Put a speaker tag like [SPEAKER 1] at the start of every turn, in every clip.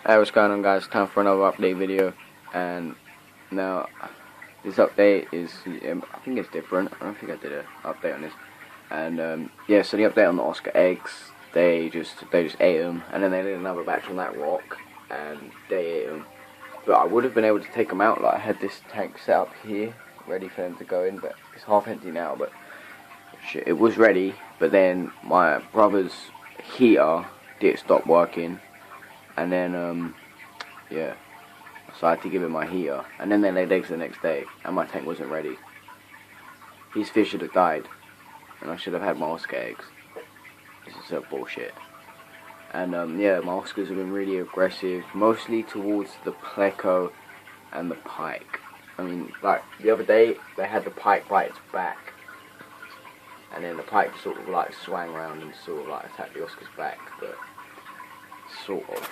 [SPEAKER 1] Hey, what's going on, guys? Time for another update video. And now this update is, I think it's different. I don't think I did an update on this. And yeah, so the update on the Oscar eggs, they just ate them, and then they did another batch on that rock, and they ate them. But I would have been able to take them out. Like, I had this tank set up here, ready for them to go in, but it's half empty now. But shit, it was ready. But then my brother's heater did stop working. And then, yeah, so I had to give him my heater. And then they laid eggs the next day, and my tank wasn't ready. These fish should have died, and I should have had my Oscar eggs. This is so bullshit. And, yeah, my Oscars have been really aggressive, mostly towards the pleco and the pike. I mean, like, the other day, they had the pike right its back. And then the pike sort of, like, swang around and sort of, like, attacked the Oscar's back, but sort of.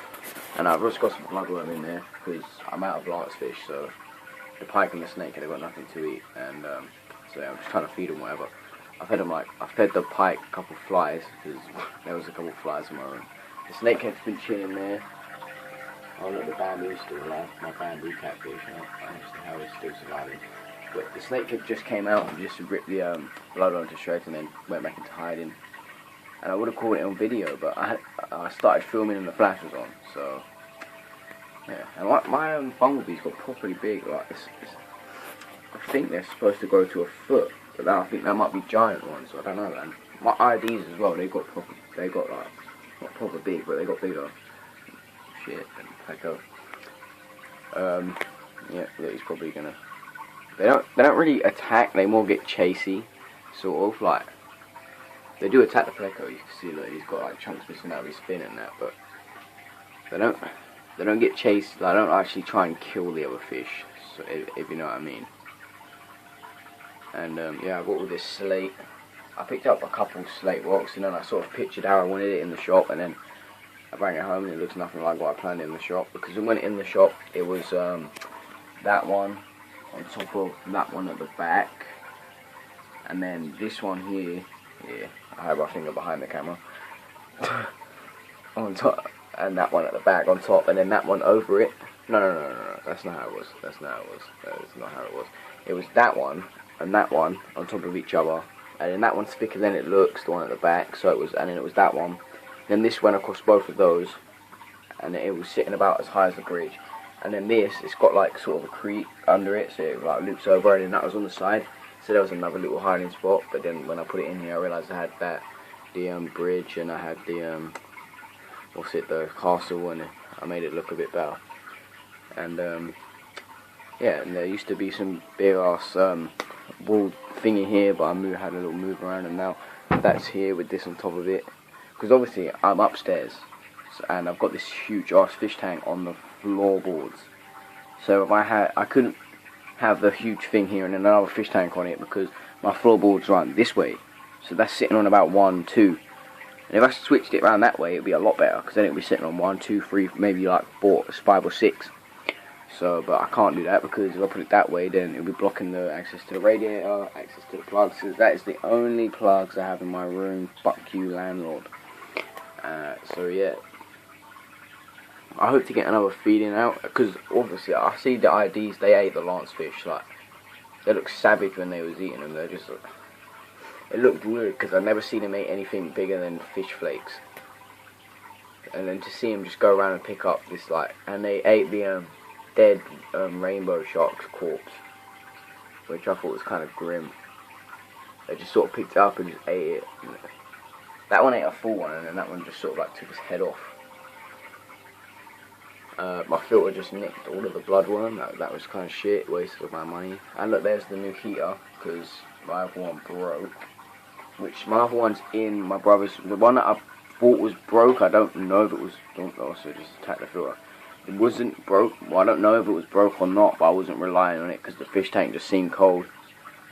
[SPEAKER 1] And I've just got some bloodworm in there because I'm out of lance fish, so the pike and the snake have got nothing to eat, and so yeah, I'm just trying to feed them whatever. I fed the pike a couple of flies because there was a couple of flies in my room. The snake has been chilling there. Oh look, the bamboo's still alive. My bamboo catfish. I don't know how it's still surviving. But the snake just came out and just ripped the bloodworm to shreds and then went back into hiding. And I would have caught it on video, but I started filming and the flash was on, so yeah. And my bumblebees got properly big. Like I think they're supposed to grow to a foot, but now I think that might be giant ones. So I don't know, man. My IDs as well. They got like not proper big, but they got bigger. Shit, and pleco. Yeah, look, he's probably gonna. They don't really attack. They more get chasey, sort of like. They do attack the pleco. You can see that he's got like chunks missing out of his fin and that, but they don't get chased. They don't actually try and kill the other fish, so if you know what I mean. And yeah, I got all this slate. I picked up a couple slate rocks, and then I sort of pictured how I wanted it in the shop, and then I bring it home and it looks nothing like what I planned in the shop. Because when in the shop, it was that one on top of that one at the back, and then this one here. Yeah, I have my finger behind the camera. On top, and that one at the back on top, and then that one over it. No. That's not how it was. That's not how it was. It was that one and that one on top of each other, and then that one's thicker than it looks, the one at the back. So it was, and then it was that one. Then this went across both of those, and it was sitting about as high as the bridge. And then this, it's got like sort of a creek under it, so it like loops over, and then that was on the side. So there was another little hiding spot, but then when I put it in here, I realised I had the bridge, and I had the the castle, and I made it look a bit better. And yeah, and there used to be some big ass wall thingy here, but I had a little move around, and now that's here with this on top of it. Because obviously I'm upstairs, and I've got this huge ass fish tank on the floorboards. So if I couldn't have the huge thing here and then another fish tank on it because my floorboards run this way, so that's sitting on about 1, 2, and if I switched it around that way, it'd be a lot better because then it'd be sitting on 1, 2, 3, maybe like 4, 5 or 6. So, but I can't do that because if I put it that way, then it'll be blocking the access to the radiator, access to the plugs. So that is the only plugs I have in my room. Fuck you, landlord. So yeah. I hope to get another feeding out, because obviously I see the IDs, they ate the lance fish, like, they look savage when they was eating them. They're just, it looked weird, because I've never seen them eat anything bigger than fish flakes. And then to see them just go around and pick up this, like, and they ate the dead rainbow shark's corpse, which I thought was kind of grim. They just sort of picked it up and just ate it. That one ate a full one, and then that one just sort of like took his head off. My filter just nicked all of the bloodworm. That was kind of shit, wasted of my money. And look, there's the new heater, because my other one broke. Which my other one's in my brother's. The one that I thought was broke, I don't know if it was. Don't also just attack the filter. It wasn't broke. Well, I don't know if it was broke or not, but I wasn't relying on it because the fish tank just seemed cold.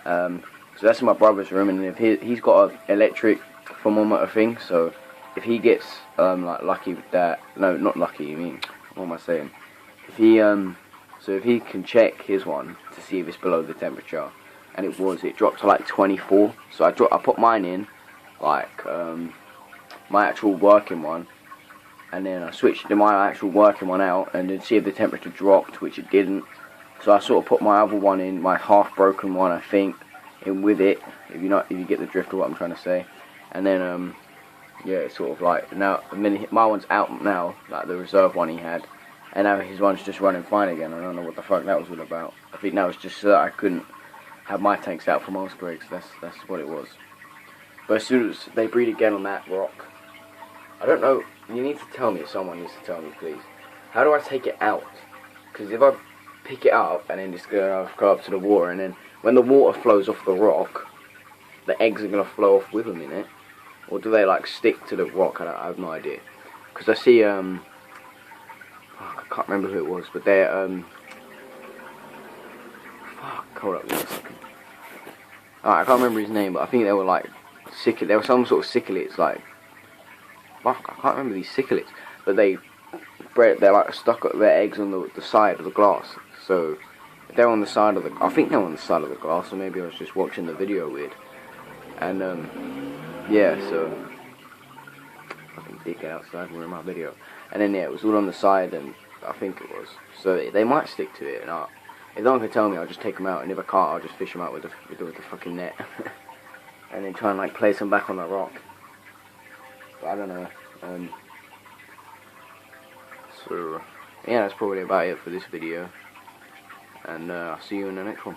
[SPEAKER 1] So that's in my brother's room, and if he's got an electric thermometer thing, so if he gets like lucky with that, no, not lucky. I mean. What am I saying? If he so if he can check his one to see if it's below the temperature, and it dropped to like 24. So I put mine in, like my actual working one, and then I switched my actual working one out, and then see if the temperature dropped, which it didn't. So I sort of put my other one in, my half broken one, I think, in with it. If you get the drift of what I'm trying to say. And then yeah, it's sort of like now. I mean, my one's out now, like the reserve one he had, and now his one's just running fine again. I don't know what the fuck that was all about. I think that was just so that I couldn't have my tanks out for mold sprays. That's what it was. But as soon as they breed again on that rock, I don't know. You need to tell me. Someone needs to tell me, please. How do I take it out? Because if I pick it up and then just go up to the water, and then when the water flows off the rock, the eggs are gonna flow off with them in it, or do they like stick to the rock? I have no idea. Because I see I can't remember who it was, but they're fuck, hold up a second. Alright, I can't remember his name, but I think they were like there were some sort of cichlids, like fuck, I can't remember these cichlids, but they're like stuck up their eggs on the side of the glass. So if they're on the side of the, I think they're on the side of the glass, or maybe I was just watching the video weird. And yeah, so fucking did get outside and ruin my video. And then yeah, it was all on the side, and I think it was. So they might stick to it, and if no one can tell me, I'll just take them out, and if I can't, I'll just fish them out with the fucking net. And then try and like place them back on the rock. But I don't know. So yeah, that's probably about it for this video, and I'll see you in the next one.